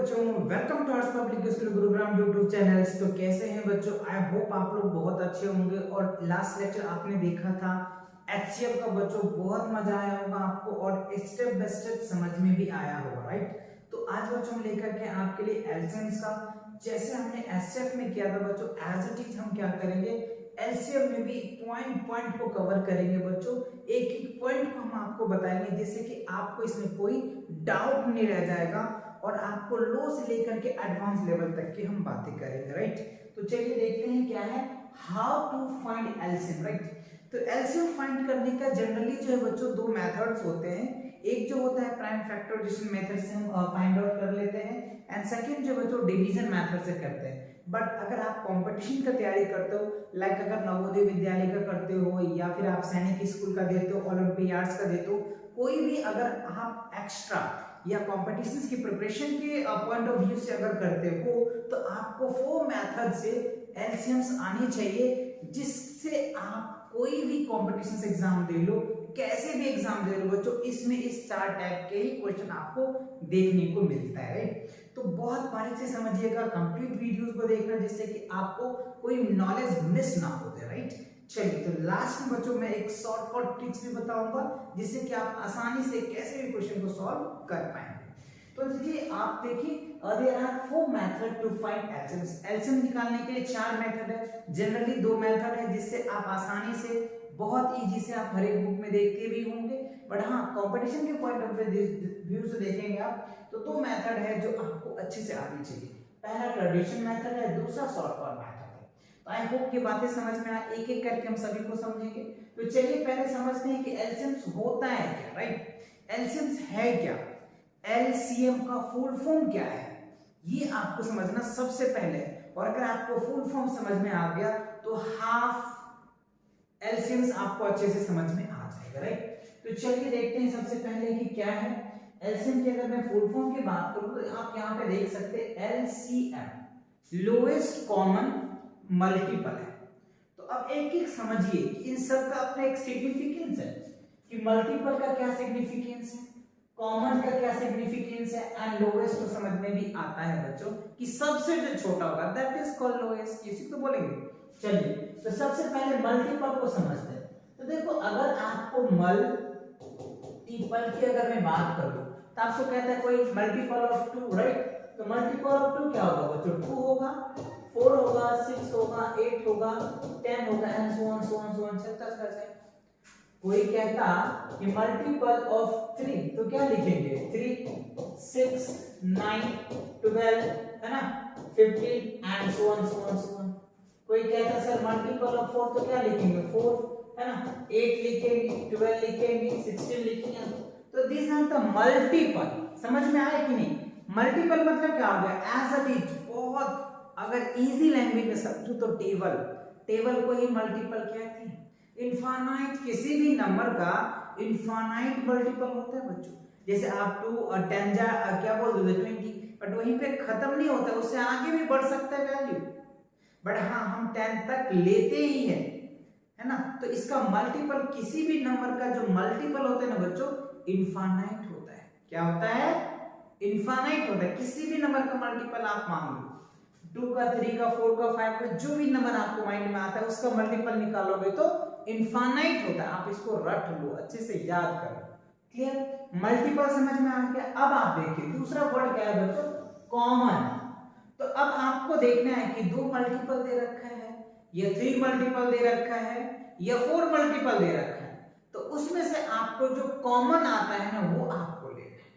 बच्चों, welcome to arts public school Gurugram YouTube channels. तो कैसे हैं बच्चों? आई होप आप लोग बहुत अच्छे होंगे। और लास्ट लेक्चर आपने देखा था एचसीएफ का बच्चों, बहुत मजा आया होगा आपको और स्टेप बाय स्टेप समझ में भी आया होगा, राइट। तो आज बच्चों हम लेकर के आपके लिए एलसीएम्स का, जैसे हमने एचसीएफ में किया था बच्चों, एज इट इज हम क्या करेंगे एलसीएम में भी पॉइंट पॉइंट को कवर करेंगे बच्चों। एक एक पॉइंट को हम आपको बताएंगे जिससे कि आपको इसमें कोई डाउट नहीं रह जाएगा और आपको लो से लेकर के एडवांस लेवल तक की हम बातें करेंगे, राइट। तो चलिए देखते हैं क्या है how to find LCM, right. तो एलसीएम फाइंड करने का जनरली जो है बच्चों दो मेथड्स होते हैं। एक जो होता है प्राइम फैक्टराइजेशन मेथड से हम फाइंड आउट कर लेते हैं, एंड सेकंड जो बच्चों डिवीजन मेथड से करते हैं। बट अगर आप कंपटीशन का तैयारी करते हो, लाइक अगर नवोदय विद्यालय का करते हो या फिर आप सैनिक स्कूल का देते हो, ओलंपियाड्स का देते हो, कोई भी अगर आप एक्स्ट्रा या कॉम्पिटिशन्स की प्रिपरेशन के पॉइंट ऑफ व्यू से अगर करते हो तो आपको वो मेथड से एलसीएम्स आनी चाहिए, जिससे आप कोई भी कॉम्पिटिशन्स एग्जाम दे लो, कैसे भी एग्जाम दे लो बच्चों, इसमें इस चार टाइप के ही क्वेश्चन आपको देखने को मिलता है, राइट। तो बहुत बारीक से समझिएगा, कंप्लीट वीडियोस को देखना जिससे कि आपको कोई नॉलेज मिस ना हो जाए, राइट। चलिए, तो लास्ट में बच्चों मैं एक शॉर्टकट ट्रिक्स भी बताऊंगा जिससे कि आप आसानी से कैसे भी क्वेश्चन को सॉल्व कर पाएंगे। तो देखिए, आप देखिए there are four method to find LCM. LCM निकालने के लिए चार मेथड है, जनरली दो मेथड है जिससे आप आसानी से बहुत इजी से आप हर एक बुक में देखते भी होंगे। बट हाँ, कंपटीशन के पॉइंट ऑफ व्यू से देखेंगे आप तो दो मेथड है जो आपको अच्छे से आनी चाहिए। पहला ट्रेडिशनल मेथड है, दूसरा शॉर्टकट मेथड है। तो आई होप ये बातें समझ में आए, एक एक करके हम सभी को समझेंगे। तो चलिए पहले समझते हैं कि एलसीएम्स होता है क्या, राइट। एलसीएम्स है क्या, एलसीएम का फुल फॉर्म क्या है, ये आपको समझना सबसे पहले। और अगर आपको फुल फॉर्म समझ में आ गया तो हाफ एलसीएम्स आपको अच्छे से समझ में आ जाएगा, राइट। तो चलिए देखते हैं सबसे पहले कि क्या है एलसीएम की। अगर मैं फुल फॉर्म की बात करूं तो आप यहां पे देख सकते हैं एलसीएम लोएस्ट कॉमन मल्टीपल है। तो अब एक एक समझिए कि इन सब का अपना एक सिग्निफिकेंस है कि मल्टीपल का क्या सिग्निफिकेंस है, कॉमन का क्या सिग्निफिकेंस है, एंड लोएस्ट तो समझ में भी आता है बच्चों कि सबसे जो छोटा होगा दैट इज कॉल्ड लोएस्ट, इसी को बोलेंगे। चलिए, तो सबसे पहले मल्टीपल को समझते हैं। तो देखो, अगर आपको मल्टीपल की अगर मैं बात करूं तो आपको कहता है कोई मल्टीपल ऑफ 2, राइट। तो मल्टीपल ऑफ 2 क्या होगा बच्चों? 2 होगा, 4 होगा, 6 होगा, 8 होगा, 10 होगा, and so on so on so on चलता जाता है। कोई कहता कि मल्टीपल ऑफ 3 तो क्या लिखेंगे? 3, 6, 9, 12 है ना, 15 and so on so on so on. कोई कहता सर मल्टीपल ऑफ 4 तो क्या लिखेंगे? 4 है ना, 8 लिखेंगे, 12 लिखेंगे, 16 लिखेंगे। तो दिस आर द मल्टीपल। समझ में आया कि नहीं? मल्टीपल मतलब क्या हो गया? एज अ इट, बहुत अगर इजी लैंग्वेज में समझो तो टेबल को ही मल्टीपल कहते हैं। इनफाइनाइट, किसी भी नंबर का इनफाइनाइट मल्टीपल होता है बच्चों। जैसे आप 2 और 10 क्या बोल दोगे? 20, बट वहीं पे खत्म नहीं होता, उससे आगे भी बढ़ सकता है वैल्यू। बट हाँ, हम 10 तक लेते ही हैं, है ना। तो इसका मल्टीपल, किसी भी नंबर का जो मल्टीपल होता है ना बच्चों, इनफाइनाइट होता है। क्या होता है? इनफाइनाइट होता है। किसी भी नंबर का मल्टीपल आप मान लो, 2 का, 3 का, 4 का, 5 का, जो भी नंबर आपको माइंड में आता है उसका मल्टीपल निकालोगे तो इनफाइनाइट होता है। आप इसको रट लो, अच्छे से याद करो। क्लियर? मल्टीपल समझ में आ गया। अब आप देखिए दूसरा वर्ड क्या है बच्चों? कॉमन। तो अब आपको देखना है कि 2 मल्टीपल दे रखा है या 3 मल्टीपल दे रखा है या 4 मल्टीपल दे रखा है, तो उसमें से आपको जो कॉमन आता है ना वो आपको लेना है।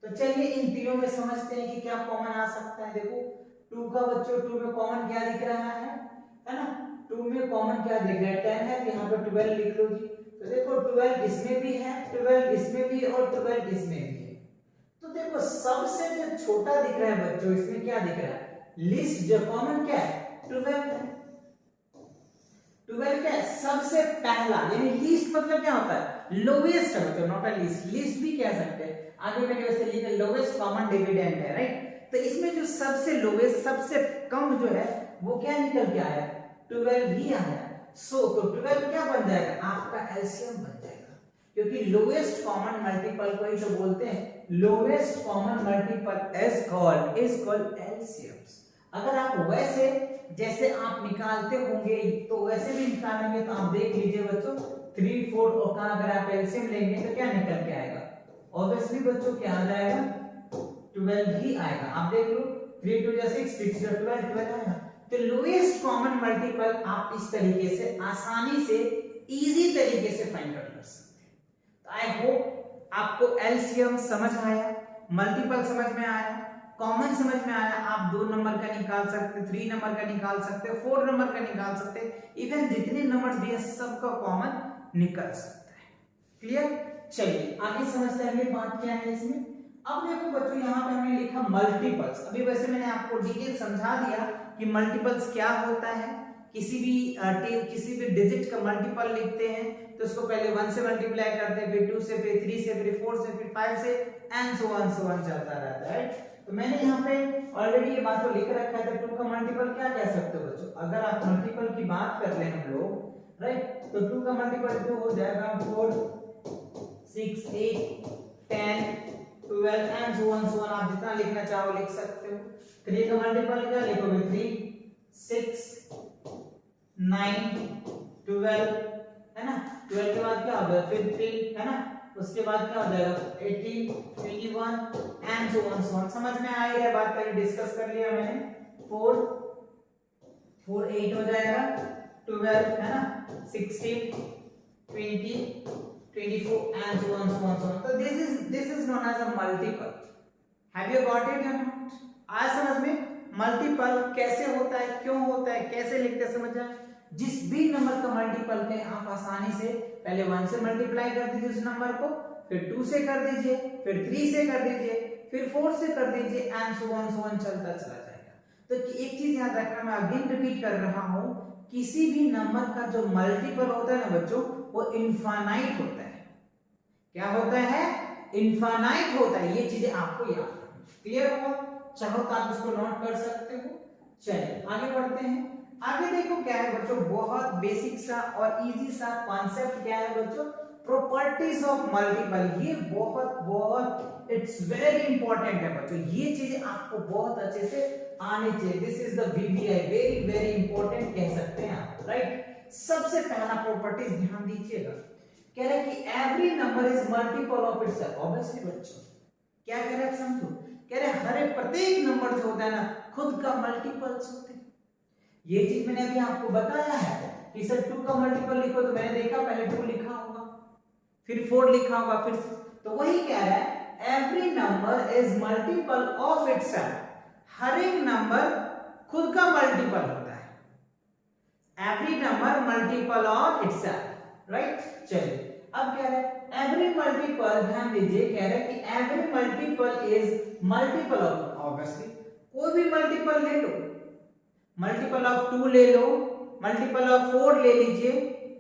तो चलिए इन तीनों में समझते हैं कि क्या कॉमन आ सकता है। देखो 2 का बच्चों, 2 में कॉमन क्या दिख रहा है ना, 2 में कॉमन क्या दिख रहा है? 10 है, तो यहाँ पे 12 लिख लो जी। तो देखो 12 इसमें भी है, 12 इसमें भी और 12 इसमें भी है। तो देखो सबसे जो छोटा दिख रहा है बच्चों, इसमें क्या दिख रहा है? लीस्ट जो कॉमन क्या है? 12 है। 12 क्या है? सबसे पहला, यानी लीस्ट मतलब क्या होता है? लोवेस्ट है बच्चों, नॉट अ लीस्ट। लीस्ट भी कह सकते हैं, आगे मैंने वैसे लिखा लोवेस्ट कॉमन डिविडेंड है, राइट। तो इसमें जो सबसे लोवेस्ट, सबसे कम जो है वो क्या निकल के आया? 12 ही आया। सो तो 12 क्या बन जाएगा? आपका एलसीएम बन जाएगा, क्योंकि लोएस्ट कॉमन मल्टीपल को ही तो बोलते हैं lowest common multiple is called LCMs. अगर आप वैसे जैसे आप निकालते होंगे तो वैसे भी निकालेंगे तो आप देख लीजिए बच्चों 3 4 और का अगर आप एलसीएम लेंगे तो क्या निकल के आएगा, ऑब्वियसली बच्चों क्या आ जाएगा 12 ही आएगा। आप देख लो 3 2 जा 6 6 जा 12 12 आएगा। तो लोएस्ट कॉमन मल्टीपल आप इस तरीके से आसानी से इजी तरीके से फाइंड कर सकते हैं। तो आई होप आपको एलसीएम समझ आया, मल्टीपल समझ में आया, कॉमन समझ में आया। आप 2 नंबर का निकाल सकते, 3 नंबर का निकाल सकते, 4 नंबर का निकाल सकते, इवन जितने नंबर दिए सबका कॉमन निकल सकता है। क्लियर? चलिए आगे समझते हैं ये बात क्या है इसमें। अब देखो बच्चों यहाँ पे हमने लिखा मल्टीपल्स। अभी वैसे मैंने आपको डिटेल समझा दिया कि मल्टीपल्स क्या होता है। किसी भी डिजिट का मल्टीपल लिखते हैं तो उसको पहले 1 से मल्टीप्लाई करते हैं, फिर 2 से, फिर 3 से, फिर 4 से, फिर 5 से एंड सो ऑन चलता रहता है। तो मैंने यहाँ पे ऑलरेडी ये बात तो लिख रखा है। तो 2 का मल्टीपल क्या कह सकते हो बच्चों, अगर आप मल्टीपल की बात कर रहे हैं हम लोग, राइट, तो 2 का मल्टीपल 2 हो जाएगा 4 6 8 10 12 एंड सो ऑन आप जितना लिखना चाहो लिख सकते हो। 3 का मल्टीपल क्या लिखोगे 3 6 9 12 है ना, 12 के बाद क्या हो जाएगा 15 है ना, उसके बाद क्या हो जाएगा 18 21 एंड सो ऑन। समझ में आ रही है बात, पहले डिस्कस कर लिया मैंने। 4 4 8 हो जाएगा 12 है ना, 16 20 24 and so on. So this is known as a multiple. Have you got it or not? आज समझ में मल्टीपल कैसे होता है, क्यों होता है, कैसे लिखते हैं समझ जाए। जिस भी नंबर का मल्टीपल है आप आसानी से पहले 1 से मल्टीप्लाई कर दीजिए उस नंबर को, फिर 2 से कर दीजिए, फिर 3 से कर दीजिए, फिर 4 से कर दीजिए एंड सो ऑन चलता चला जाएगा। तो एक चीज याद रखना, मैं अगेन रिपीट कर रहा हूं, किसी भी नंबर का जो मल्टीपल होता है ना बच्चों वो इनफाइनाइट होता है। क्या होता है? इनफाइनाइट होता है। ये चीजें आपको याद रखनी। क्लियर हुआ? चाहो तो आप इसको नोट कर सकते हो। चलिए आगे बढ़ते हैं। आगे देखो क्या है बच्चों, बहुत बेसिक सा और इजी सा कॉन्सेप्ट क्या है बच्चों, प्रॉपर्टीज ऑफ मल्टीपल। ये बहुत इट्स वेरी इंपॉर्टेंट है बच्चों, ये चीजें आपको बहुत अच्छे से आनी चाहिए। This is the VVI, very important कह सकते हैं आप, राइट। सबसे पहला प्रॉपर्टीज ध्यान दीजिएगा, कह रहा है कि every number is multiple of itself. Obviously बच्चों क्या कह रहा है समझो, कह रहे हर एक प्रत्येक नंबर जो होता है ना खुद का मल्टीपल्स होते हैं। ये चीज मैंने अभी आपको बताया है कि सर 2 का मल्टीपल लिखो, तो मैंने देखा पहले 2 लिखा होगा, फिर 4 लिखा होगा, फिर तो वही कह रहा है every number is multiple of itself. हर एक नंबर खुद का मल्टीपल होता है। Every number multiple of itself, right. चलिए अब कह रहा है एवरी मल्टीपल, ध्यान दीजिए, कह रहा है कि every multiple is multiple of, obviously कोई भी मल्टीपल ले लो, मल्टीपल ऑफ 2 ले लो, मल्टीपल ऑफ 4 ले लीजिए,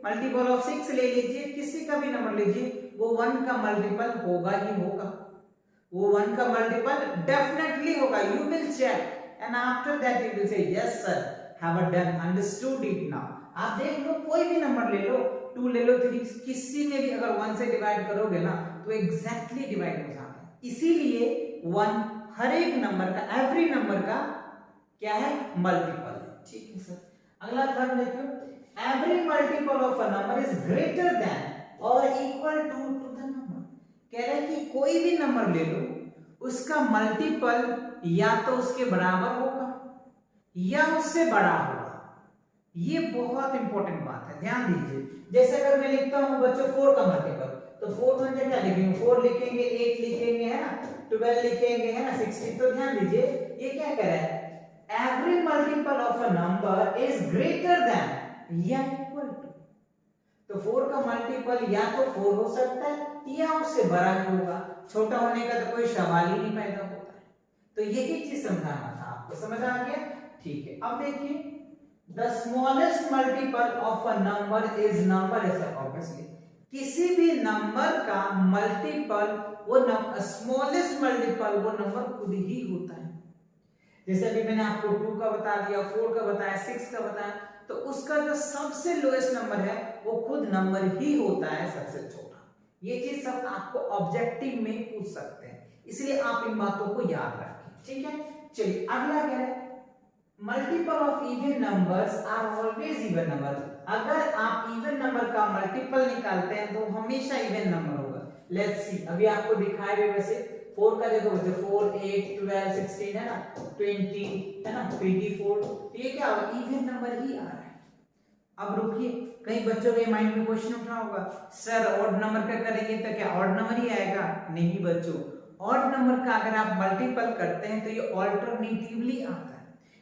मल्टीपल ऑफ 6 ले लीजिए, किसी का भी नंबर लीजिए, वो 1 का मल्टीपल होगा ही होगा, वो 1 का मल्टीपल डेफिनेटली होगा। You will check and after that you will say yes sir, have done understood it now. आप देख लो कोई भी नंबर ले लो, 2 ले लो, 3, किसी में भी अगर 1 से डिवाइड करोगे ना तो एग्जैक्टली डिवाइड हो जाता है। इसीलिए 1 हर एक नंबर का, एवरी नंबर का क्या है, मल्टीपल है। ठीक है सर। अगला थर्ड देखियो, every multiple of a number is greater than और इक्वल टू द नंबर। कह रहा है कि कोई भी नंबर ले लो, उसका मल्टीपल या तो उसके बराबर होगा या उससे बड़ा होगा। ये बहुत इंपॉर्टेंट बात है, ध्यान दीजिए। जैसे अगर मैं लिखता हूं बच्चों 4 का मल्टीपल, तो 4 में क्या लिखेंगे, 4 लिखेंगे, 8 लिखेंगे, है ना, 12 लिखेंगे, है ना, 16। तो ध्यान दीजिए ये क्या कह रहा है, every multiple of a number is greater than या इक्वल टू। तो 4 का मल्टीपल या तो 4 हो सकता है या उससे बड़ा ही होगा, छोटा होने का तो कोई सवाल ही नहीं पैदा होता है। तो यही चीज समझाना था आपको, समझ आ गया? ठीक है। अब देखिए the smallest multiple of a number is number ऐसा, ऑब्वियसली किसी भी नंबर का मल्टीपल वो स्मॉलेस्ट मल्टीपल वो नंबर खुद ही होता है। जैसे अभी मैंने आपको 2 का बता दिया, 4 का बताया, 6 का बताया, तो उसका जो सबसे लोएस्ट नंबर है वो खुद नंबर ही होता है, सबसे छोटा। ये चीज सब आपको ऑब्जेक्टिव में पूछ सकते हैं, इसलिए आप इन बातों को याद रखें, ठीक है। चलिए अगला क्या है, multiple of even numbers are always even number. अगर आप इवन नंबर का मल्टीपल निकालते हैं तो हमेशा इवन नंबर होगा। लेट्स सी, अभी आपको दिखाया भी वैसे 4 का देखो बच्चों, 4 8 12 16 है ना, 20 है ना, 24, तो ये क्या होगा, इवन नंबर ही आ रहा है। अब रुकिए, कई बच्चों के माइंड में क्वेश्चन उठा होगा, सर ऑड नंबर का करेंगे तो क्या ऑड नंबर ही आएगा? नहीं बच्चों, ऑड नंबर का अगर आप मल्टीपल करते हैं तो ये ऑल्टरनेटिवली आता है।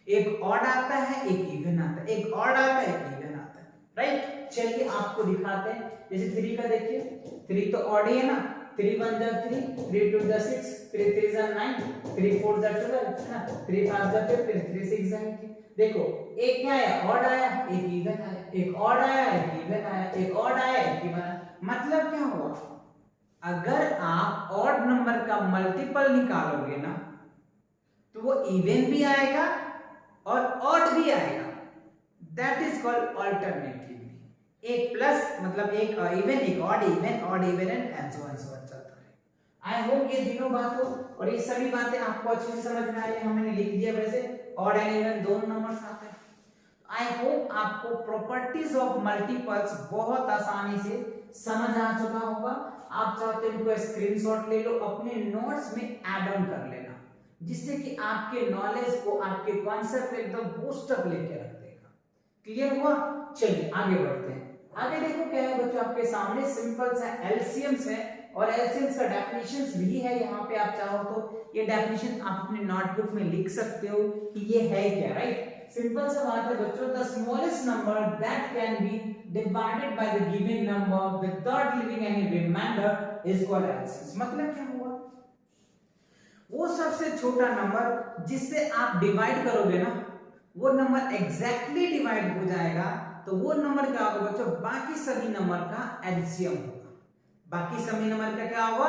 एक ऑड आता है, एक इवन आता है, एक ऑड आता है, एक इवन आता है, राइट। चलिए आपको दिखाते हैं, जैसे 3 का देखिए, 3 तो ऑड ही है ना, 3 1 जा 3, 3 2 जा 6, 3 3 जा 9, 3 4 जा 12 है ना, 3 5 जा 15, 3 6 जा 18। देखो एक क्या है, ऑड आया, एक इवन आया, एक ऑड आया, एक इवन आया, एक ऑड आया, एक इवन आया। मतलब क्या हुआ, अगर आप ऑड नंबर का मल्टीपल निकालोगे ना तो वो इवन भी आएगा और ऑड भी आएगा, दैट इज कॉल्ड अल्टरनेटिवली। एक प्लस मतलब एक इवन, एक odd even and so on चलता है। आई होप ये तीनों बातों और ये सभी बातें आपको अच्छे से समझ में आ रही है। मैंने लिख दिया वैसे, ऑड एंड इवन दोनों नंबर्स आते हैं। आई होप आपको प्रॉपर्टीज ऑफ मल्टीपल्स बहुत आसानी से समझ आ चुका होगा। आप चाहते हैं इनको स्क्रीनशॉट ले लो, अपने नोट्स में ऐड ऑन कर लेना, जिससे कि आपके नॉलेज को, आपके कॉन्सेप्ट को एकदम बूस्ट अप लेके रख देगा। क्लियर हुआ? चलिए आगे बढ़ते हैं। आगे देखो क्या है बच्चों, आपके सामने सिंपल सा एलसीएम्स है और एलसीएम्स का डेफिनेशंस भी है। यहाँ पे आप चाहो तो ये डेफिनेशन आप अपने नोटबुक में लिख सकते हो कि ये है क्या, राइट। सिंपल सा बात है बच्चों, the smallest number that can be divided by the given number without leaving any remainder is called LCM. मतलब क्या हुआ, वो सबसे छोटा नंबर जिससे आप डिवाइड करोगे ना, वो नंबर एग्जैक्टली डिवाइड हो जाएगा, तो वो नंबर क्या होगा बच्चों, बाकी सभी नंबर का एलसीएम होगा। बाकी सभी नंबर का क्या होगा,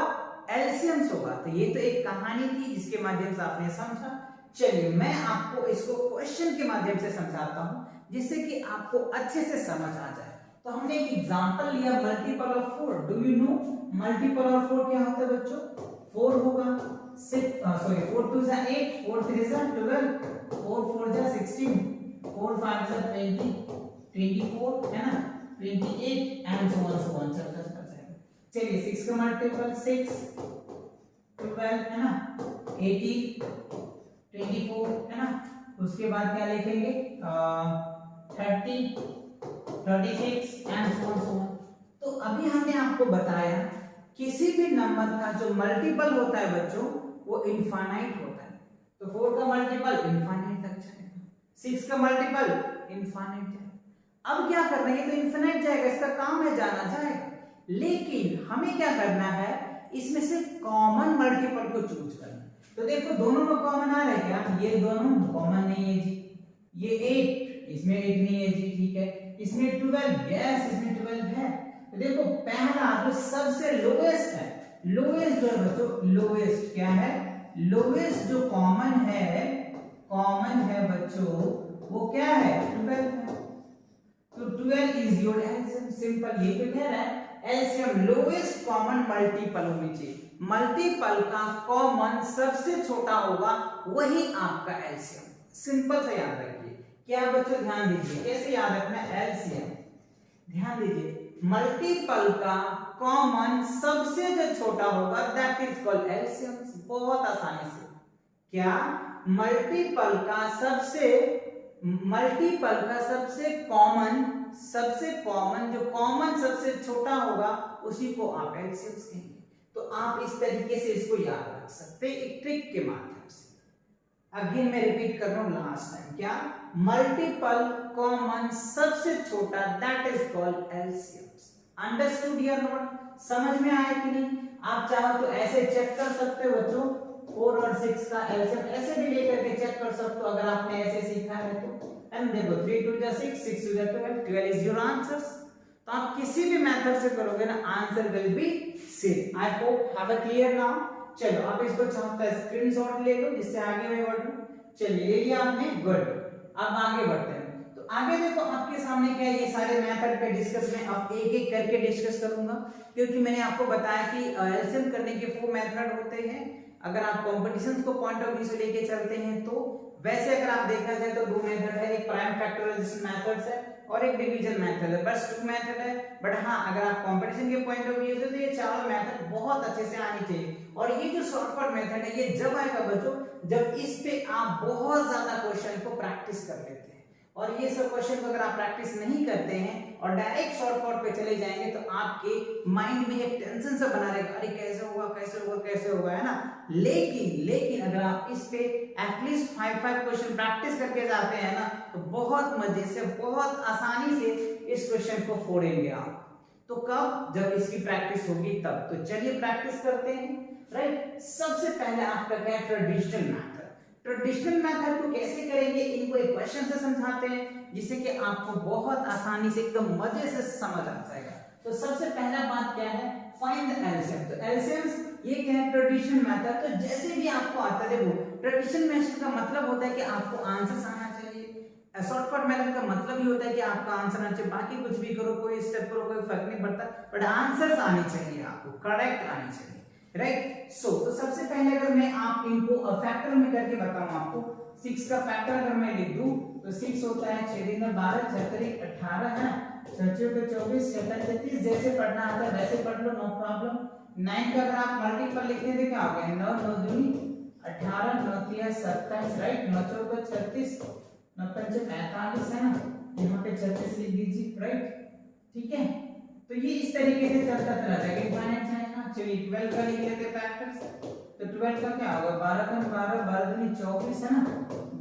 एलसीएम होगा। तो ये तो एक कहानी थी जिसके माध्यम से आपने समझा। चलिए मैं आपको इसको क्वेश्चन के माध्यम से समझाता हूं, जिससे कि आपको अच्छे से समझ आ जाए। तो हमने एक एग्जांपल लिया, multiple of 4। Do you know multiple of 4 क्या होता है बच्चों? 4 होगा, 4 2 जा 8, 4 3 जा 12, 4 4 जा 16, 4 5 जा 20, 24 है ना, 28 एंड सो ऑन चलता जाएगा। चलिए 6 का मल्टीपल 6, 12 है ना, 18, 24 है ना, उसके बाद क्या लिखेंगे 30, 36 एंड सो ऑन। तो अभी हमने आपको बताया किसी भी नंबर का जो मल्टीपल होता है बच्चों वो इनफाइनाइट होता है। तो 4 का मल्टीपल इनफाइनाइट तक जाएगा, 6 का मल्टीपल इनफाइनाइट जाएगा। अब क्या करना है, ये तो इनफाइनाइट जाएगा, इसका काम है जाना जाएगा, लेकिन हमें क्या करना है, इसमें से कॉमन मल्टीपल को चूज करना। तो देखो दोनों में कॉमन आ रहा है क्या, ये दोनों कॉमन नहीं है जी, ये 8 इसमें 8 नहीं है जी, ठीक है, इसमें 12 यस इसमें 12 है। तो देखो पहला जो सबसे लोएस्ट है, लोएस्ट जो है बच्चों, लोएस्ट क्या है, लोएस्ट जो कॉमन है बच्चों वो क्या है, 12 है। तो 12 इज योर एलसीएम। सिंपल, ये तो कह रहा है एलसीएम लोएस्ट कॉमन मल्टीपल होनी चाहिए, मल्टीपल का कॉमन सबसे छोटा होगा वही आपका एलसीएम। सिंपल सा याद रखिए। क्या बच्चों ध्यान दीजिए, कैसे याद रखना है एलसीएम, ध्यान दीजिए, मल्टीपल का कॉमन सबसे जो छोटा होगा दैट इज कॉल्ड एलसीएम। बहुत आसानी से, क्या मल्टीपल का सबसे कॉमन जो कॉमन सबसे छोटा होगा उसी को आप एलसीएम कहेंगे। तो आप इस तरीके से इसको याद रख सकते हैं एक ट्रिक के माध्यम से। अगेन मैं रिपीट कर रहा हूं लास्ट टाइम, क्या मल्टीपल कॉमन सबसे छोटा that is called LCM. Understood या नॉट? समझ में आया कि नहीं? आप चाहो तो ऐसे चेक कर सकते हो बच्चों, 4 और 6 का एलसीएम ऐसे भी लेकर के चेक कर सकते हो अगर आपने ऐसे सीखा है तो। एंड देखो 3 2 जा 6, 6 2 जा 12, 12 इज योर आंसर्स। तो आप किसी भी मेथड से करोगे ना answer will be same. I hope have a clear now. चलो आप इसको चाहता है स्क्रीनशॉट ले लो जिससे आगे मैं बढ़ूं। चलिए ले लिया आपने, गुड। अब आगे बढ़ते हैं। तो आगे देखो आपके सामने क्या है, ये सारे मेथड पे डिस्कस में अब एक एक करके डिस्कस करूंगा, क्योंकि मैंने आपको बताया कि एलसीएम करने के 4 मेथड होते हैं। अगर आप कॉम्पिटिशन को पॉइंट ऑफ व्यू से लेके चलते हैं तो वैसे अगर आप देखा जाए तो दो मेथड है, एक प्राइम फैक्टराइजेशन मेथड्स है और एक डिवीजन मेथड है, बस टू मेथड है। बट हाँ, अगर आप कंपटीशन के पॉइंट ऑफ व्यू से तो ये चारों मेथड बहुत अच्छे से आनी चाहिए। और ये जो शॉर्टकट मेथड है ये जब आएगा बच्चों, जब इस पे आप बहुत ज्यादा क्वेश्चन को प्रैक्टिस कर लेते हैं। और ये सब क्वेश्चन को अगर आप प्रैक्टिस नहीं करते हैं और डायरेक्ट शॉर्टकट पे चले जाएंगे तो आपके माइंड में एक टेंशन सा बना रहेगा, अरे कैसे होगा कैसे होगा कैसे होगा, है ना। लेकिन अगर आप इस पे एटलीस्ट 5 क्वेश्चन प्रैक्टिस करके जाते हैं ना तो बहुत मजे से बहुत आसानी से इस क्वेश्चन को फोड़ेंगे आप। तो कब? जब इसकी प्रैक्टिस होगी तब। तो चलिए प्रैक्टिस करते हैं, राइट। सबसे पहले आपका क्या है, ट्रेडिशनल मेथड। ट्रेडिशनल मेथड को कैसे करेंगे, इनको एक क्वेश्चन से समझाते हैं जिससे कि आपको बहुत आसानी से एकदम मजे से समझ आ जाएगा। तो सबसे पहला बात क्या है, फाइंड द एलसीएम। तो एलसीएम्स ये क्या है, ट्रेडिशनल मेथड। तो जैसे भी आपको आता है, देखो ट्रेडिशनल मेथड का मतलब होता है कि आपको आंसर आना चाहिए। शॉर्टकट मेथड का मतलब ही होता है कि आपका आंसर आना चाहिए, बाकी कुछ भी करो, कोई स्टेप करो, कोई फर्क नहीं पड़ता, बट आंसर्स आने चाहिए, आपको करेक्ट आने चाहिए, राइट। सो तो सबसे पहले अगर मैं आप इनको फैक्टर में करके बताऊं आपको, 6 का फैक्टर अगर मैं लिख दूं तो 6 होता है 6 दिन 12 6 18 है, 6 के 24 7 33, जैसे पढ़ना आता है वैसे पढ़ लो, नो प्रॉब्लम। 9 का अगर आप मल्टीपल लिखने थे क्या हो गया, 9 9 दूनी 18 9 3 27, राइट। 9 चौका 36 9 पंचे 45 है ना, यहाँ पे 36 लिख दीजिए, राइट, ठीक है। तो ये इस तरीके से चलता चला जाएगा, इनफाइनाइट जाएगा। चलिए 12 का लिख लेते हैं फैक्टर्स। तो 12 का क्या होगा, 12 का 12 12 दूनी 24 है ना,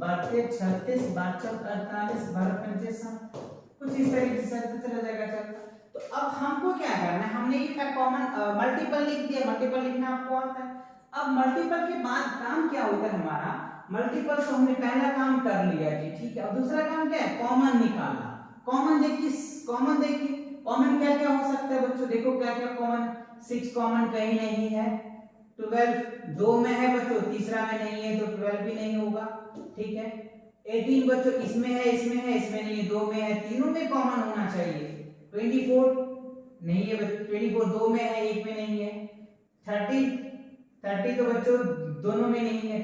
12 के 36 12 चौक 48 12 पंचे 60, कुछ इस तरीके से चलता चला जाएगा चलता। तो अब हमको क्या करना है, हमने ये कॉमन मल्टीपल लिख दिया, मल्टीपल लिखना आपको आता है। अब मल्टीपल के बाद काम क्या होता है हमारा, मल्टीपल तो हमने पहला काम कर लिया जी, ठीक है। अब दूसरा काम क्या है, कॉमन निकालना। कॉमन देखिए कॉमन क्या क्या हो सकता है बच्चों, देखो क्या क्या कॉमन। 6 कॉमन कहीं नहीं है, 12 दो में है बच्चों, तीसरा में नहीं है तो 12 भी नहीं होगा, ठीक है। 18 बच्चों इसमें है इसमें है इसमें नहीं है, दो में है, तीनों में कॉमन होना चाहिए। 24 नहीं है बच्चों, 24 दो में है एक में नहीं है। 30 तो बच्चों दोनों में नहीं है।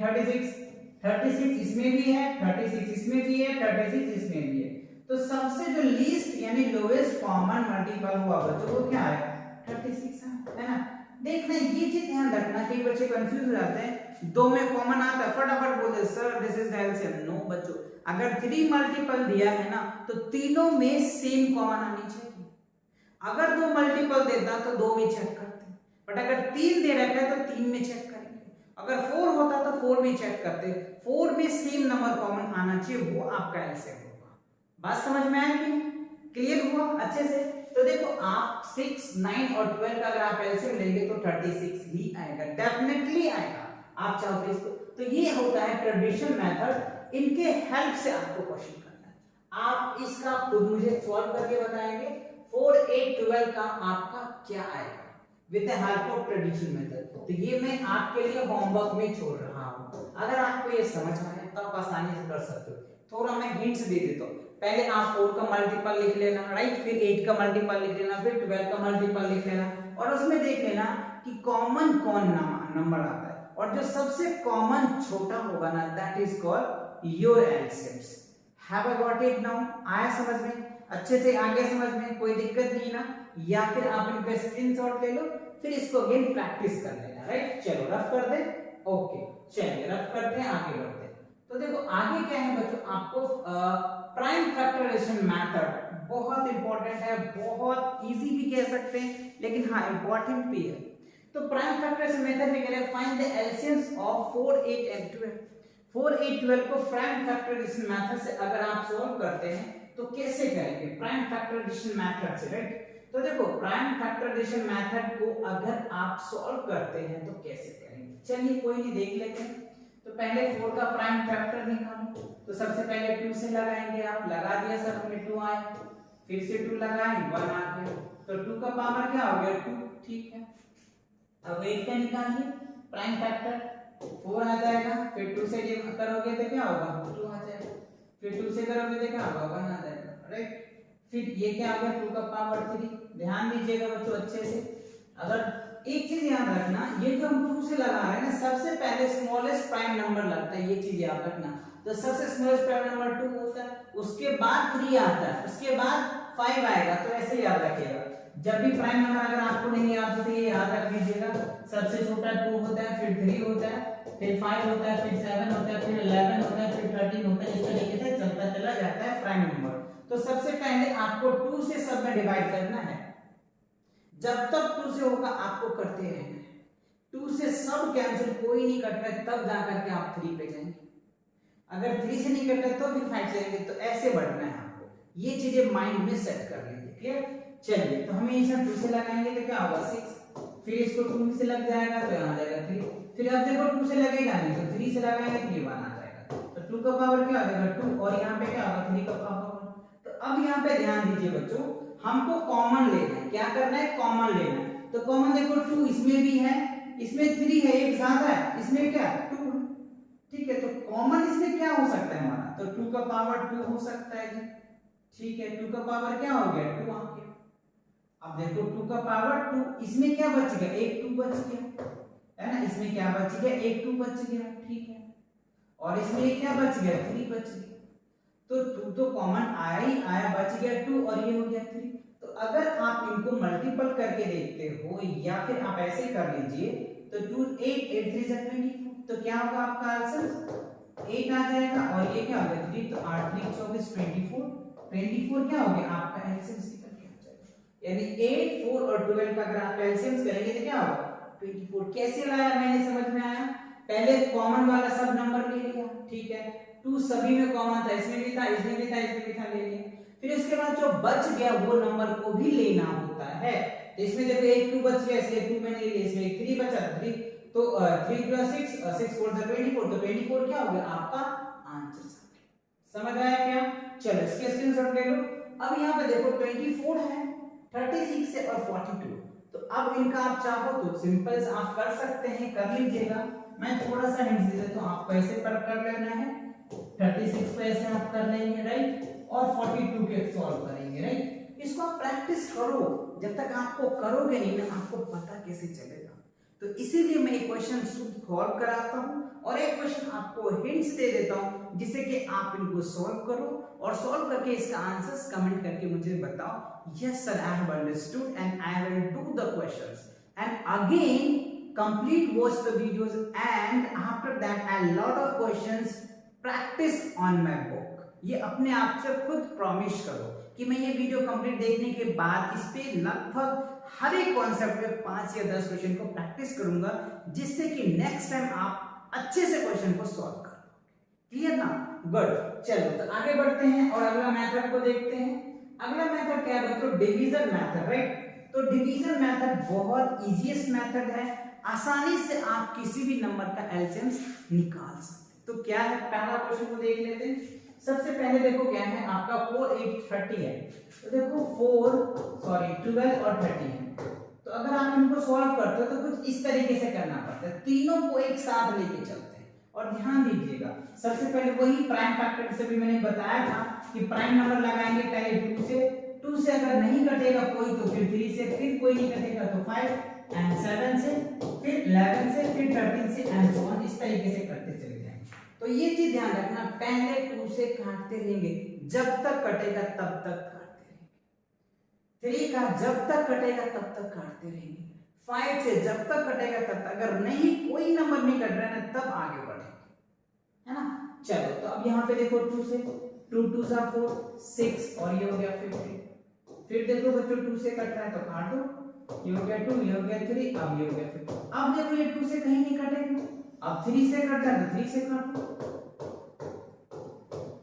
36 इसमें भी है, 36 इसमें भी है, 36 इसमें भी है। तो सबसे जो लीस्ट यानी लोएस्ट कॉमन मल्टीपल हुआ बच्चों वो क्या है, 36 है ना। देखना ये चीज ध्यान रखना, कई बच्चे कंफ्यूज हो जाते हैं, दो में कॉमन आता है फटाफट बोलते sir this is the LCM. No बच्चों, अगर 3 मल्टीपल दिया है ना तो तीनों में सेम कॉमन आनी चाहिए। अगर 2 मल्टीपल देता तो 2 में चेक करते, बट अगर 3 दे रखा है तो 3 में चेक करेंगे। अगर 4 होता तो 4 में चेक करते, 4 में सेम नंबर कॉमन आना चाहिए, वो आपका एलसीएम होगा। बात समझ में आई कि क्लियर हुआ अच्छे से। तो देखो आप 6 9 और 12 का अगर आप एलसीएम लेंगे तो 36 ही आएगा, डेफिनेटली आएगा, आप चाहो तो इसको। तो ये होता है ट्रेडिशनल मेथड, इनके हेल्प से आपको क्वेश्चन करना है। आप इसका खुद मुझे सॉल्व करके बताएंगे 4 8 12 का आपका क्या आएगा with the help of traditional method. तो ये मैं आपके लिए होमवर्क में छोड़ रहा हूं, अगर आपको ये समझ आए तो आप आसानी से कर सकते हो। थोड़ा मैं हिंट्स दे देता हूं, पहले आप 4 का मल्टीपल लिख लेना, राइट, फिर 8 का मल्टीपल लिख लेना, फिर 12 का मल्टीपल लिख लेना, और उसमें देख लेना कि कॉमन कौन नंबर आता है, और जो सबसे कॉमन छोटा होगा ना that is called your LCMs. Have I got it now? आया समझ में अच्छे से, आगे समझ में कोई दिक्कत नहीं ना? या फिर आप इनका स्क्रीनशॉट ले लो, फिर इसको अगेन प्रैक्टिस कर लेना, राइट। चलो रफ कर दे, ओके चलिए रफ करते हैं, आगे बढ़ते हैं। तो देखो आगे क्या है बच्चों, आपको प्राइम फैक्टराइजेशन मेथड बहुत इंपॉर्टेंट है, बहुत इजी भी कह सकते हैं लेकिन हाँ इंपॉर्टेंट भी है। तो प्राइम फैक्टराइजेशन मेथड में कह रहे हैं फाइंड द एलसीएम्स ऑफ 4 8 and 12। 4 8 12 को प्राइम फैक्टराइजेशन मेथड से अगर आप सॉल्व करते हैं तो कैसे करेंगे, प्राइम फैक्टराइजेशन मेथड से, राइट। तो देखो प्राइम फैक्टराइजेशन मेथड को अगर आप सॉल्व करते हैं तो कैसे करेंगे, चलिए कोई नहीं देख लेते हैं। तो पहले 4 का प्राइम फैक्टर निकालो, तो सबसे पहले 2 से लगाएंगे, आप लगा दिया सर हमने 2 आए, फिर से 2 लगाएं 1 आ गया, तो 2 का पावर क्या हो गया 2, ठीक है। अब 8 का निकालिए प्राइम फैक्टर, 4 आ जाएगा, फिर 2 से जब करोगे तो क्या होगा 2 आ जाएगा, फिर 2 से करोगे तो क्या होगा 1 आ जाएगा, राइट। फिर ये क्या आ गया 2 का पावर 3। ध्यान दीजिएगा बच्चों अच्छे से, अगर एक चीज याद रखना, ये जो हम 2 से लगा रहे हैं ना, सबसे पहले स्मॉलेस्ट प्राइम नंबर लगता है, ये चीज याद रखना। तो सबसे स्मॉलेस्ट प्राइम नंबर 2 होता है, उसके बाद 3 आता है, उसके बाद 5 आएगा। तो ऐसे याद रखिएगा, जब भी प्राइम नंबर अगर आपको नहीं याद हो तो ये याद रख लीजिएगा। सबसे छोटा 2 होता है, फिर 3 होता है, फिर 5 होता है, फिर 7 होता है, फिर 11 होता है, फिर 13 होता है। इस तरीके से चलता चला जाता है प्राइम नंबर। तो सबसे पहले आपको 2 से सब में डिवाइड करना है, जब तक 2 से होगा आपको करते रहना है। 2 से सब कैंसिल कोई नहीं कट रहा है, तब जाकर के आप 3 पे जाएंगे। अगर 3 से नहीं कट रहा तो फिर 5 जाएंगे। तो ऐसे बढ़ना है आपको, ये चीजें माइंड में सेट कर लीजिए। क्लियर? चलिए, तो हमें इसे 2 से लगाएंगे तो क्या होगा 6, फिर इसको 2 से लग जाएगा तो यहाँ आ जाएगा 3, फिर अब देखो 2 से लगेगा नहीं तो 3 से लगाएंगे तो ये 1 आ जाएगा। तो 2 का पावर क्या हो जाएगा 2, और यहाँ पे क्या होगा 3 का पावर 1। तो अब यहाँ पे ध्यान दीजिए बच्चों, हमको कॉमन लेना है। क्या करना है? कॉमन लेना है। तो कॉमन देखो 2 इसमें भी है, इसमें 3 है, एक ज्यादा है, इसमें क्या 2 है। ठीक है, तो कॉमन इसमें क्या हो सकता है हमारा? तो 2 का पावर 2 हो सकता है जी। ठीक है, 2 का पावर क्या हो गया 2 आ गया। अब देखो 2 का पावर 2, इसमें क्या बच गया? एक 2 बच गया, है ना? इसमें क्या बच गया? एक 2 बच गया। ठीक है, और इसमें क्या बच गया? 3 बच गया। तो 2 तो कॉमन आया ही आया, बच गया 2 और ये हो गया 3। तो अगर आप इनको मल्टीपल करके देखते हो या फिर आप ऐसे कर लीजिए, तो 2 8 8 3 जा 24, तो क्या होगा आपका आंसर 8 आ जाएगा, और ये क्या हो गया 3, तो 8 3 24 24 क्या हो गया आपका एलसीएम निकल के आ जाएगा। यानी 8 4 और 12 का अगर आप एलसीएम करेंगे तो क्या होगा 24। कैसे लाया मैंने समझ में आया? पहले कॉमन वाला सब नंबर ले लिया, ठीक है, 2 सभी में कॉमन था, इसमें भी था, इसमें भी था, इसमें भी था, ले लिया। फिर इसके बाद जो बच गया वो नंबर को भी लेना होता है। तो इसमें देखो एक 2 बच गया, इसलिए 2 मैंने ले लिया, इसमें एक 3 बचा 3, तो 3 + 6 6 4 = 24, तो 24 क्या हो गया आपका आंसर। समझ आया क्या? चलो इसके स्क्रीनशॉट ले लो। अब यहाँ पे देखो 24 है, 36 है और 42। तो अब इनका आप चाहो तो सिंपल आप कर सकते हैं, कर लीजिएगा। मैं थोड़ा सा हिंट दे देता हूं, आपको ऐसे पर कर लेना है, 36 को ऐसे आप कर लेंगे, राइट, और 42 के सॉल्व करेंगे, राइट। इसको आप प्रैक्टिस करो, जब तक आपको करोगे नहीं ना आपको पता कैसे चलेगा। तो इसीलिए मैं एक क्वेश्चन सॉल्व कराता हूं और एक क्वेश्चन आपको हिंट्स दे देता हूं, जिससे कि आप इनको सॉल्व करो और सॉल्व करके इसका आंसर्स कमेंट करके मुझे बताओ, yes sir I have understood and I will do the questions and again complete watch the videos and after that a lot of questions practice on my book। ये अपने आप से खुद प्रॉमिस करो कि मैं ये वीडियो कंप्लीट देखने के बाद इस पे लगभग हर एक कॉन्सेप्ट पे 5 या 10 क्वेश्चन को प्रैक्टिस करूंगा, जिससे कि नेक्स्ट टाइम आप अच्छे से क्वेश्चन को सॉल्व कर पाओगे। क्लियर ना? गुड। चलो तो आगे बढ़ते हैं और अगला मेथड को देखते हैं। अगला मेथड क्या है बच्चों? Division method, right. तो डिवीजन मेथड बहुत इजीएस्ट मेथड है, आसानी से आप किसी भी नंबर का एलसीएम निकाल सकते हैं। तो क्या है, पहला क्वेश्चन को देख लेते हैं। सबसे पहले देखो क्या है आपका 4 8 30 है। तो देखो 12 और 30 है। तो अगर आप इनको सॉल्व करते हो तो कुछ इस तरीके से करना पड़ता है, तीनों को एक साथ लेके चलते हैं। और ध्यान दीजिएगा, सबसे पहले वही प्राइम फैक्टर से भी मैंने बताया था कि प्राइम नंबर लगाएंगे पहले 2 से अगर नहीं कटेगा कोई तो फिर 3 से, फिर कोई नहीं कटेगा तो 5 एंड 7 से, फिर 11 से, फिर 13 से एंड सो ऑन, इस तरीके से करते चले जाएंगे। तो ये चीज ध्यान रखना, पहले 2 से काटते रहेंगे, जब तक कटेगा तब तक काटते रहेंगे। 3 का जब तक कटेगा तब तक काटते रहेंगे। 5 से जब तक कटेगा तब तक, अगर नहीं कोई नंबर नहीं कट रहा है ना तब आगे बढ़ेंगे, है ना। चलो तो अब यहाँ पे देखो 2 से 2 2 सा 4 6 और ये हो गया 15। फिर देखो बच्चों 2 से कट रहा है तो काट दो, ये हो गया 2, ये हो गया 3, अब ये हो गया 5। अब देखो ये 2 से कहीं नहीं कटेगा, अब 3 से कट रहा है तो 3 से काट दो।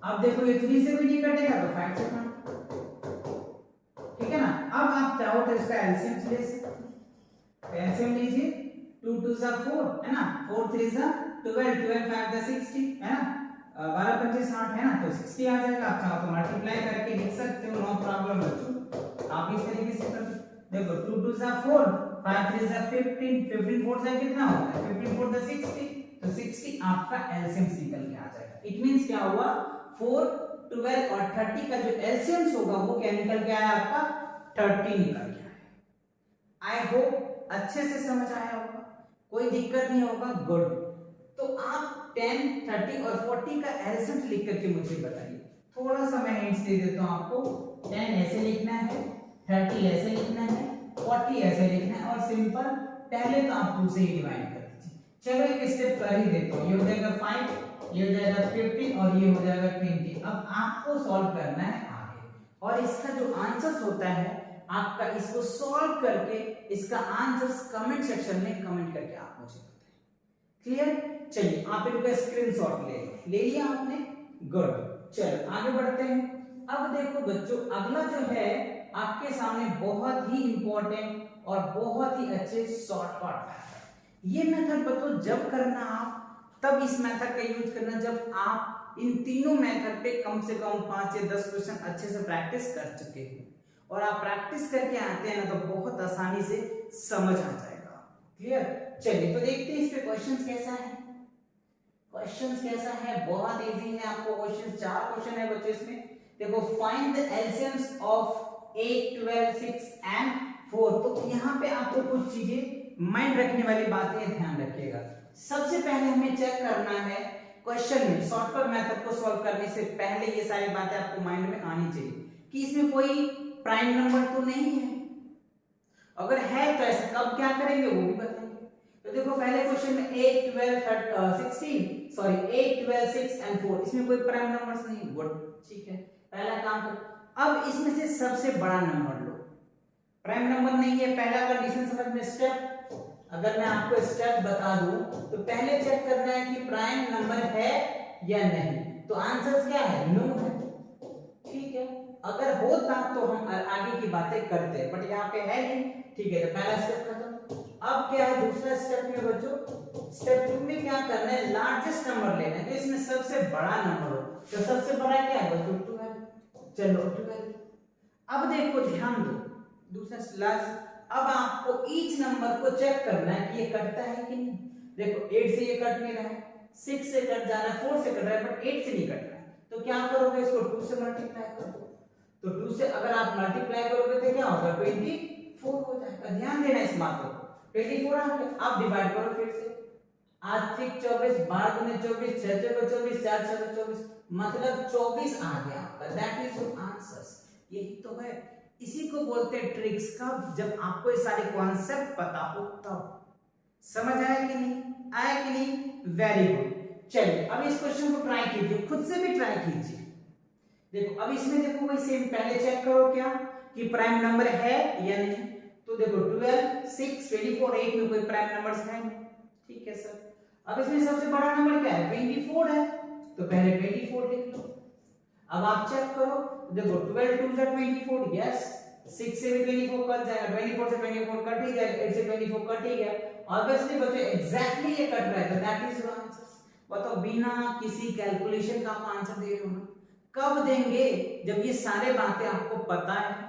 अब देखो ये 3 से भी नहीं कटेगा तो 5 से काट दो, ठीक है ना। अब आप चाहो तो इसका एलसीएम ले सकते हैं, एलसीएम लीजिए, 2 2 सा 4 है ना, 4 3 सा 12 12 5 सा 60 है ना, 12 25 60 है ना, तो 60 आ जाएगा। आप चाहो तो मल्टीप्लाई करके लिख सकते हो, नो प्रॉब्लम बच्चों, आप इस तरीके से कर देखो 2 2 सा 4 5 3 सा 15 15 4 सा कितना होता है 15 4 सा 60, तो 60 आपका एलसीएम निकल के आ जाएगा। इट मींस क्या हुआ 4 12 और 30 का जो एलसीएम होगा वो क्या निकल के आया आपका 30 निकल के आया। आई होप अच्छे से समझ आया होगा, कोई दिक्कत नहीं होगा, गुड। तो आप 10, 30 और 40 का एलसीएम लिख करके मुझे बताइए। थोड़ा सा मैं हिंट्स दे देता हूं आपको। 10 ऐसे लिखना है, 30 ऐसे लिखना है, 40 ऐसे लिखना है, और सिंपल पहले तो आप 2 से ही डिवाइड कर दीजिए। चलो एक स्टेप कर ही देता हूं। ये हो जाएगा 5, ये हो जाएगा 15 और ये हो जाएगा 20। अब आपको सॉल्व करना है आगे, और इसका जो आंसर होता है आपका, इसको सॉल्व करके इसका आंसर्स कमेंट सेक्शन में कमेंट करके आप मुझे बताएं। क्लियर? चलिए आप इनका स्क्रीनशॉट ले लिया आपने, गुड। चलो आगे बढ़ते हैं। अब देखो बच्चों, अगला जो है आपके सामने बहुत ही इंपॉर्टेंट और बहुत ही अच्छे शॉर्टकट है। ये मेथड बच्चों जब करना आप, तब इस मेथड का यूज करना जब आप इन तीनों मेथड पे कम से कम 5 से 10 क्वेश्चन अच्छे से प्रैक्टिस कर चुके हो, और आप प्रैक्टिस करके आते हैं ना तो बहुत आसानी से समझ आ जाएगा। क्लियर? चलिए तो देखते हैं इस पे क्वेश्चंस कैसा है। क्वेश्चंस कैसा है? बहुत इजी है। आपको क्वेश्चन 4 क्वेश्चन है बच्चों इसमें। देखो, फाइंड द एलसीएम्स ऑफ 8, 12, 6 एंड 4। तो यहाँ पे आपको कुछ चीजें माइंड रखने वाली बातें ध्यान रखिएगा। सबसे पहले हमें चेक करना है क्वेश्चन में शॉर्टकट मेथड को सॉल्व करने से पहले ये सारी बातें आपको माइंड में आनी चाहिए कि इसमें कोई प्राइम नंबर तो नहीं है। अगर है तो ऐसा कब क्या करेंगे वो भी बताएंगे। तो देखो पहले क्वेश्चन में 8, 12, 16 सॉरी 8, 12, 6 एंड 4, इसमें कोई प्राइम नंबर्स नहीं। गुड, ठीक है, पहला काम कर। अब इसमें से सबसे बड़ा नंबर लो। प्राइम नंबर नहीं है, पहला कंडीशन समझ में। स्टेप, अगर मैं आपको स्टेप बता दूं तो पहले चेक करना है कि प्राइम नंबर है या नहीं। तो आंसर क्या है? नो है। ठीक है, अगर होता तो हम आगे की बातें करते, बट यहाँ पे है नहीं। ठीक है, तो पहला स्टेप खत्म। अब क्या है दूसरा स्टेप में बच्चों? स्टेप 2 में क्या करना है? लार्जेस्ट नंबर लेना है, तो इसमें सबसे बड़ा नंबर हो। तो सबसे बड़ा क्या है बच्चों? 12। चलो 12। अब देखो ध्यान दो, दूसरा लार्ज। अब आपको ईच नंबर को चेक करना है कि ये कटता है कि नहीं। देखो 8 से ये कट नहीं रहा है, 6 से कट जा रहा है, 4 से कट रहा है, बट 8 से नहीं कट रहा है। तो क्या करोगे? इसको 2 से मल्टीप्लाई कर दो। तो 2 से अगर आप मल्टीप्लाई करोगे तो क्या होगा? 24 हो जाएगा। ध्यान देना इस बात को। 24 आ गया। आप डिवाइड करो फिर से। 8 3 24, 12 दूनी 24, 6 चौके 24, 4 6 24, मतलब 24 आ गया आपका। That is your answers. यही तो है, इसी को बोलते हैं ट्रिक्स का। जब आपको ये सारे कॉन्सेप्ट पता हो तब। समझ आया कि नहीं? आया कि नहीं? Very good. चलिए अब इस क्वेश्चन को ट्राई कीजिए, खुद से भी ट्राई कीजिए। देखो अब इसमें देखो वही सेम, पहले चेक करो क्या कि प्राइम नंबर है या नहीं। तो देखो 12, 6, 24, 8 में कोई प्राइम नंबर्स है नहीं। ठीक है सर। अब इसमें सबसे बड़ा नंबर क्या है? 24 है, तो पहले 24 लिख लो। अब आप चेक करो, देखो 12 2 जा 24, यस। 6 से भी 24 कट जाएगा, 24 से 24 कट ही जाएगा, 8 से 24 कट ही गया। ऑब्वियसली बच्चों एग्जैक्टली ये कट रहा है, तो दैट इज योर आंसर। बताओ, बिना किसी कैलकुलेशन का आप आंसर दे रहे हो ना। कब देंगे? जब ये सारे बातें आपको पता है,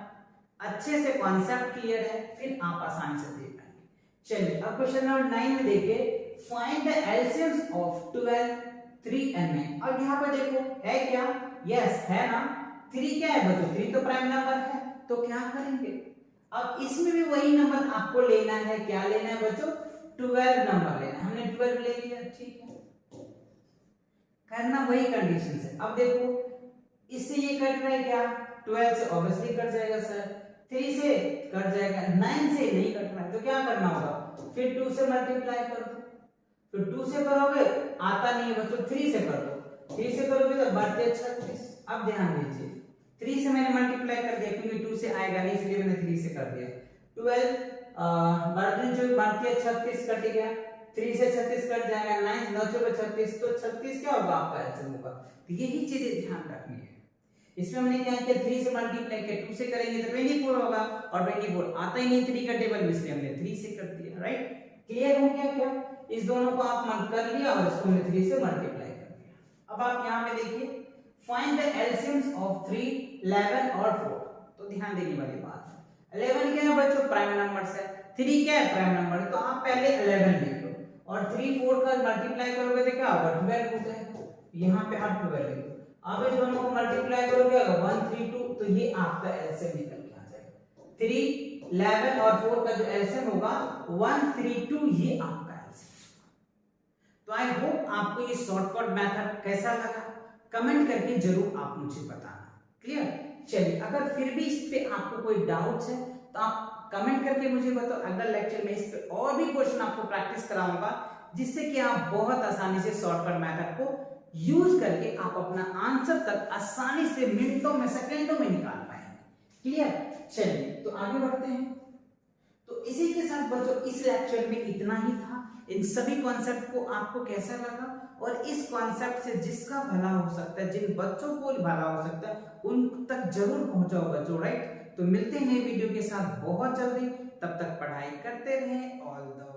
अच्छे से कॉन्सेप्ट क्लियर है, फिर आप आसानी से दे पाएंगे। चलिए अब क्वेश्चन नंबर 9 में देखिए, फाइंड द एलसीएम्स ऑफ 12, 3 एंड 9। अब यहाँ पे देखो है क्या? यस है ना। 3 क्या है बच्चों? 3 तो प्राइम नंबर है, तो क्या करेंगे? अब इसमें भी वही नंबर आपको लेना है। क्या लेना है बच्चों? 12 नंबर लेना है। हमने 12 ले लिया, ठीक है, करना वही कंडीशन है। अब देखो इससे ये कट रहा है क्या? 12 से ऑब्वियसली कट जाएगा सर, 3 से कट जाएगा, 9 से नहीं कट रहा है, तो क्या करना होगा? फिर 2 से मल्टीप्लाई कर दो। फिर 2 से करोगे, आता नहीं है बच्चों, 3 से कर दो। 3 से करोगे तो बढ़ते 36। अब ध्यान दीजिए, 3 से मैंने मल्टीप्लाई कर दिया क्योंकि 2 से आएगा नहीं, इसलिए मैंने 3 से कर दिया। 12 बढ़ते जो बढ़ते 36 कट गया, 3 से 36 कट जाएगा, 9 9 चौके 36, तो 36 क्या होगा आपका आंसर होगा। तो यही चीजें ध्यान रखनी है। इसमें हमने क्या किया? 3 से मल्टीप्लाई किया, 2 से करेंगे तो 24 होगा, और 24 आता ही नहीं 3 का टेबल में, इसलिए हमने 3 से कर दिया। राइट, क्लियर हो गया क्या? इस दोनों को आप मल्ट कर लिया और इसको हमने 3 से मल्टीप्लाई कर दिया। अब आप यहाँ पे देखिए, फाइंड द एलसीएम्स ऑफ 3, 11 और 4। तो ध्यान देने वाली बात है, 11 क्या है बच्चों? प्राइम नंबर्स है। 3 क्या है? प्राइम नंबर है, तो आप पहले 11 लिख लो, और 3 4 का मल्टीप्लाई करोगे तो क्या होगा? 12 हो जाएगा। यहाँ पे आप 12 लिखो। अब इस दोनों को मल्टीप्लाई करोगे 1 3 2, तो ये आपका एलसीएम निकल के आ जाएगा। 3 11 और 4 का जो एलसीएम होगा 132, ये आपका एलसीएम। तो आई होप आपको ये शॉर्टकट मेथड कैसा लगा, कमेंट करके जरूर आप मुझे बताना। क्लियर? चलिए, अगर फिर भी इस पे आपको कोई डाउट्स है तो आप कमेंट करके मुझे बताओ। अगले लेक्चर में इस पे और भी क्वेश्चन आपको प्रैक्टिस कराऊंगा, जिससे कि आप बहुत आसानी से शॉर्टकट मेथड को यूज करके आप अपना आंसर तक आसानी से मिनटों में, सेकंडों में निकाल पाएंगे। क्लियर? चलिए, तो आगे बढ़ते हैं। तो इसी के साथ बच्चों इस लेक्चर में इतना ही था। इन सभी कॉन्सेप्ट को आपको कैसा लगा, और इस कॉन्सेप्ट से जिसका भला हो सकता है, जिन बच्चों को भला हो सकता है, उन तक जरूर पहुंचाओ बच्चों। राइट? तो मिलते हैं नए वीडियो के साथ बहुत जल्दी। तब तक पढ़ाई करते रहें। All the